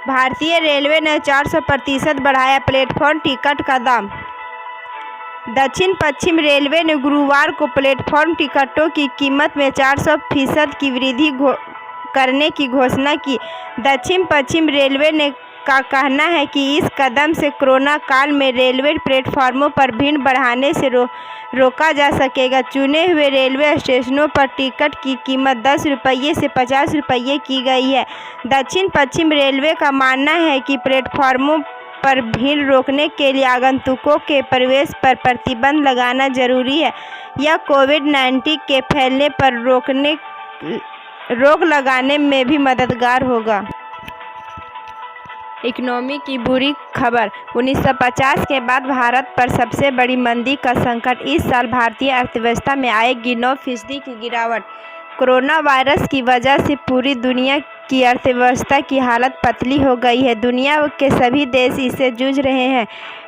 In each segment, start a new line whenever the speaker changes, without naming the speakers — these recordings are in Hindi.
भारतीय रेलवे ने 400% बढ़ाया प्लेटफॉर्म टिकट का दाम। दक्षिण पश्चिम रेलवे ने गुरुवार को प्लेटफॉर्म टिकटों की कीमत में 400% की वृद्धि करने की घोषणा की। दक्षिण पश्चिम रेलवे ने का कहना है कि इस कदम से कोरोना काल में रेलवे प्लेटफार्मों पर भीड़ बढ़ने से रोका जा सकेगा। चुने हुए रेलवे स्टेशनों पर टिकट की कीमत 10 रुपये से 50 रुपये की गई है। दक्षिण पश्चिम रेलवे का मानना है कि प्लेटफार्मों पर भीड़ रोकने के लिए आगंतुकों के प्रवेश पर प्रतिबंध लगाना जरूरी है। यह कोविड-19 के फैलने पर रोक लगाने में भी मददगार होगा। इकोनॉमी की बुरी खबर। 1950 के बाद भारत पर सबसे बड़ी मंदी का संकट। इस साल भारतीय अर्थव्यवस्था में आएगी 9% की गिरावट। कोरोना वायरस की वजह से पूरी दुनिया की अर्थव्यवस्था की हालत पतली हो गई है। दुनिया के सभी देश इससे जूझ रहे हैं।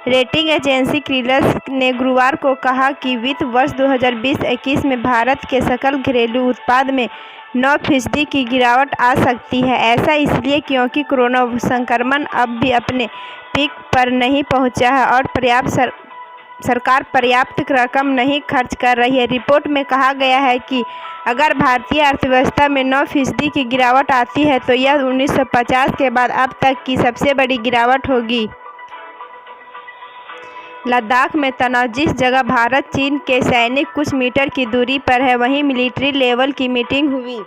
रेटिंग एजेंसी क्रिसिल ने गुरुवार को कहा कि वित्त वर्ष 2020-21 में भारत के सकल घरेलू उत्पाद में 9% की गिरावट आ सकती है। ऐसा इसलिए क्योंकि कोरोना संक्रमण अब भी अपने पीक पर नहीं पहुंचा है और सरकार पर्याप्त रकम नहीं खर्च कर रही है। रिपोर्ट में कहा गया है कि अगर भारतीय अर्थव्यवस्था में 9% की गिरावट आती है तो यह 1950 के बाद अब तक की सबसे बड़ी गिरावट होगी। लद्दाख में तनाव। जिस जगह भारत चीन के सैनिक कुछ मीटर की दूरी पर है, वहीं मिलिट्री लेवल की मीटिंग हुई।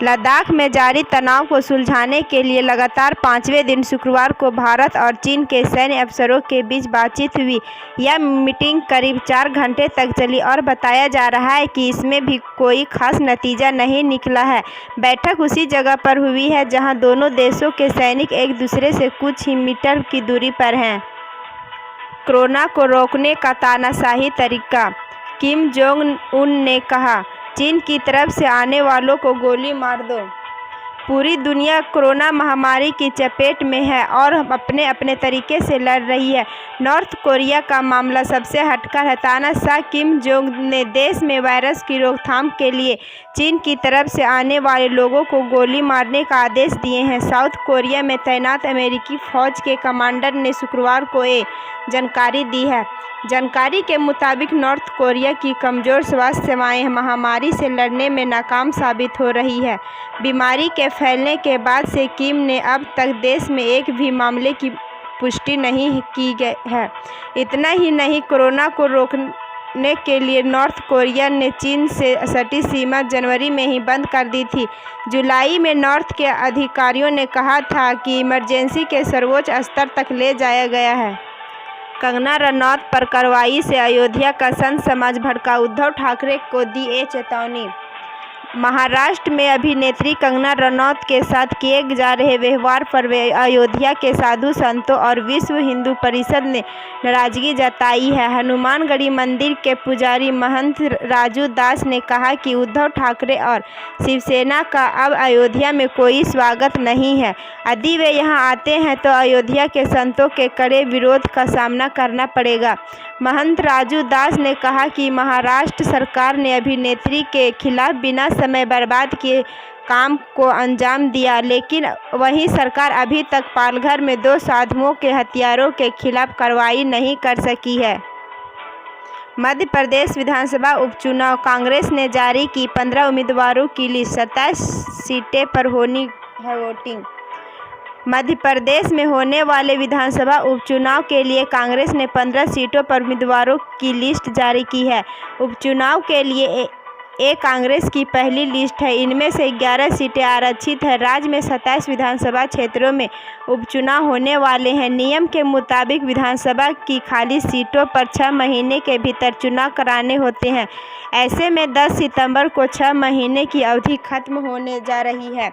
लद्दाख में जारी तनाव को सुलझाने के लिए लगातार 5वें दिन शुक्रवार को भारत और चीन के सैन्य अफसरों के बीच बातचीत हुई। यह मीटिंग करीब 4 घंटे तक चली और बताया जा रहा है कि इसमें भी कोई खास नतीजा नहीं निकला है। बैठक उसी जगह पर हुई है जहां दोनों देशों के सैनिक एक दूसरे से कुछ ही मीटर की दूरी पर हैं। कोरोना को रोकने का तानाशाही तरीका। किम जोंग उन ने कहा, चीन की तरफ से आने वालों को गोली मार दो। पूरी दुनिया कोरोना महामारी की चपेट में है और अपने अपने तरीके से लड़ रही है। नॉर्थ कोरिया का मामला सबसे हटकर है। तानाशाह किम जोंग ने देश में वायरस की रोकथाम के लिए चीन की तरफ से आने वाले लोगों को गोली मारने का आदेश दिए हैं। साउथ कोरिया में तैनात अमेरिकी फौज के कमांडर ने शुक्रवार को ये जानकारी दी है। जानकारी के मुताबिक नॉर्थ कोरिया की कमज़ोर स्वास्थ्य सेवाएं महामारी से लड़ने में नाकाम साबित हो रही है। बीमारी के फैलने के बाद से किम ने अब तक देश में एक भी मामले की पुष्टि नहीं की गई है। इतना ही नहीं, कोरोना को रोकने के लिए नॉर्थ कोरिया ने चीन से सटी सीमा जनवरी में ही बंद कर दी थी। जुलाई में नॉर्थ के अधिकारियों ने कहा था कि इमरजेंसी के सर्वोच्च स्तर तक ले जाया गया है। कंगना रनौत पर कार्रवाई से अयोध्या का संत समाज भड़का। उद्धव ठाकरे को दी ये चेतावनी। महाराष्ट्र में अभिनेत्री कंगना रनौत के साथ किए जा रहे व्यवहार पर अयोध्या के साधु संतों और विश्व हिंदू परिषद ने नाराजगी जताई है। हनुमानगढ़ी मंदिर के पुजारी महंत राजू दास ने कहा कि उद्धव ठाकरे और शिवसेना का अब अयोध्या में कोई स्वागत नहीं है। यदि वे यहां आते हैं तो अयोध्या के संतों के कड़े विरोध का सामना करना पड़ेगा। महंत राजू दास ने कहा कि महाराष्ट्र सरकार ने अभिनेत्री के खिलाफ बिना समय बर्बाद किए काम को अंजाम दिया, लेकिन वही सरकार अभी तक पालघर में 2 साधुओं के हत्यारों के खिलाफ कार्रवाई नहीं कर सकी है। मध्य प्रदेश विधानसभा उपचुनाव। कांग्रेस ने जारी की 15 उम्मीदवारों की लिस्ट। 27 सीटें पर होनी है वोटिंग। मध्य प्रदेश में होने वाले विधानसभा उपचुनाव के लिए कांग्रेस ने 15 सीटों पर उम्मीदवारों की लिस्ट जारी की है। उपचुनाव के लिए ये कांग्रेस की पहली लिस्ट है। इनमें से 11 सीटें आरक्षित हैं। राज्य में 27 विधानसभा क्षेत्रों में उपचुनाव होने वाले हैं। नियम के मुताबिक विधानसभा की खाली सीटों पर 6 महीने के भीतर चुनाव कराने होते हैं। ऐसे में 10 सितंबर को 6 महीने की अवधि खत्म होने जा रही है।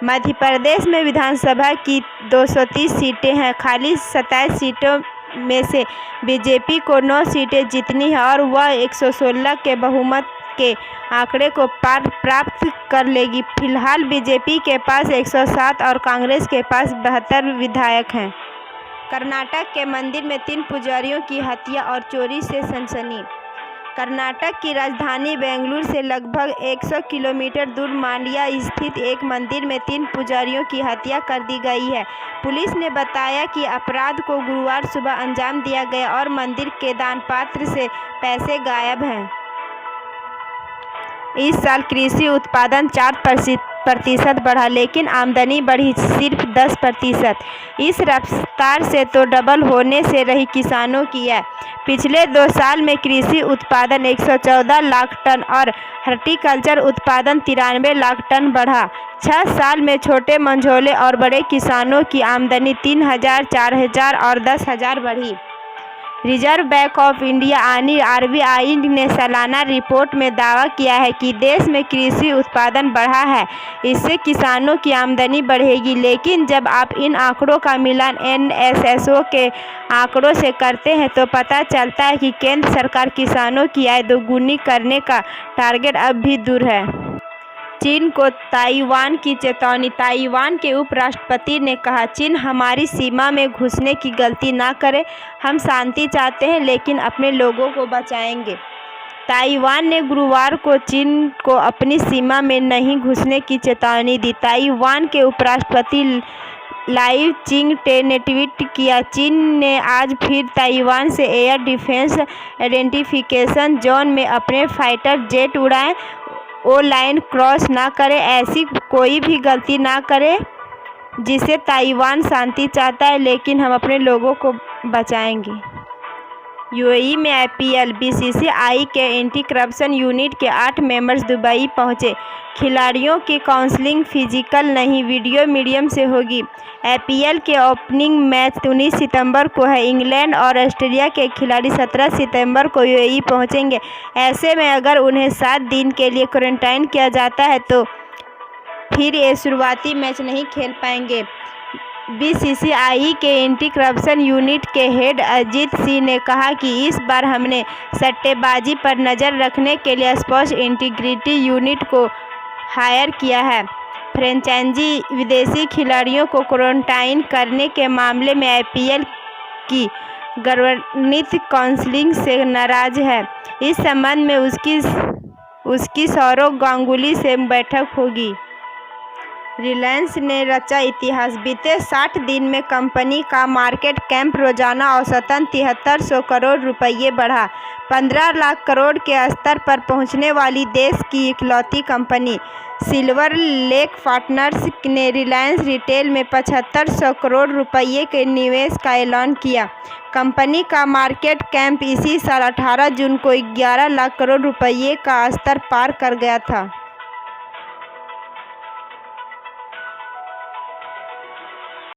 मध्य प्रदेश में विधानसभा की 230 सीटें हैं। खाली 27 सीटों में से बीजेपी को 9 सीटें जीतनी है और वह 116 के बहुमत के आंकड़े को प्राप्त कर लेगी। फिलहाल बीजेपी के पास 107 और कांग्रेस के पास 72 विधायक हैं। कर्नाटक के मंदिर में 3 पुजारियों की हत्या और चोरी से सनसनी। कर्नाटक की राजधानी बेंगलुरु से लगभग 100 किलोमीटर दूर मांड्या स्थित एक मंदिर में 3 पुजारियों की हत्या कर दी गई है। पुलिस ने बताया कि अपराध को गुरुवार सुबह अंजाम दिया गया और मंदिर के दान पात्र से पैसे गायब हैं। इस साल कृषि उत्पादन 4% बढ़ा, लेकिन आमदनी बढ़ी सिर्फ 10%। इस रफ्तार से तो डबल होने से रही किसानों की है। पिछले 2 साल में कृषि उत्पादन 114 लाख टन और हॉर्टिकल्चर उत्पादन 93 लाख टन बढ़ा। 6 साल में छोटे, मंझोले और बड़े किसानों की आमदनी 3000, 4000 और 10,000 बढ़ी। रिजर्व बैंक ऑफ इंडिया यानी RBI ने सालाना रिपोर्ट में दावा किया है कि देश में कृषि उत्पादन बढ़ा है, इससे किसानों की आमदनी बढ़ेगी। लेकिन जब आप इन आंकड़ों का मिलान NSSO के आंकड़ों से करते हैं तो पता चलता है कि केंद्र सरकार किसानों की आय दोगुनी करने का टारगेट अब भी दूर है। चीन को ताइवान की चेतावनी। ताइवान के उपराष्ट्रपति ने कहा, चीन हमारी सीमा में घुसने की गलती ना करे। हम शांति चाहते हैं लेकिन अपने लोगों को बचाएंगे। ताइवान ने गुरुवार को चीन को अपनी सीमा में नहीं घुसने की चेतावनी दी। ताइवान के उपराष्ट्रपति लाई चिंग-टे ने ट्वीट किया, चीन ने आज फिर ताइवान से एयर डिफेंस आइडेंटिफिकेशन जोन में अपने फाइटर जेट उड़ाए। वो लाइन क्रॉस ना करे, ऐसी कोई भी गलती ना करे जिसे ताइवान शांति चाहता है लेकिन हम अपने लोगों को बचाएंगे। UAE में IPL BCCI के एंटी करप्शन यूनिट के 8 मेंबर्स दुबई पहुंचे। खिलाड़ियों की काउंसलिंग फिजिकल नहीं, वीडियो मीडियम से होगी। IPL के ओपनिंग मैच 19 सितंबर को है। इंग्लैंड और ऑस्ट्रेलिया के खिलाड़ी 17 सितंबर को UAE पहुंचेंगे। ऐसे में अगर उन्हें 7 दिन के लिए क्वारंटाइन किया जाता है तो फिर ये शुरुआती मैच नहीं खेल पाएंगे। BCCI के एंटी करप्शन यूनिट के हेड अजीत सिंह ने कहा कि इस बार हमने सट्टेबाजी पर नज़र रखने के लिए स्पोर्ट्स इंटीग्रिटी यूनिट को हायर किया है। फ्रेंचाइजी विदेशी खिलाड़ियों को क्वारंटाइन करने के मामले में IPL की गवर्निंग काउंसिल से नाराज है। इस संबंध में उसकी सौरव गांगुली से बैठक होगी। रिलायंस ने रचा इतिहास। बीते 60 दिन में कंपनी का मार्केट कैप रोजाना औसतन 7300 करोड़ रुपये बढ़ा। 15 लाख करोड़ के स्तर पर पहुंचने वाली देश की इकलौती कंपनी सिल्वर लेक पार्टनर्स ने रिलायंस रिटेल में 7500 करोड़ रुपये के निवेश का ऐलान किया। कंपनी का मार्केट कैप इसी साल 18 जून को 11 लाख करोड़ रुपये का स्तर पार कर गया था।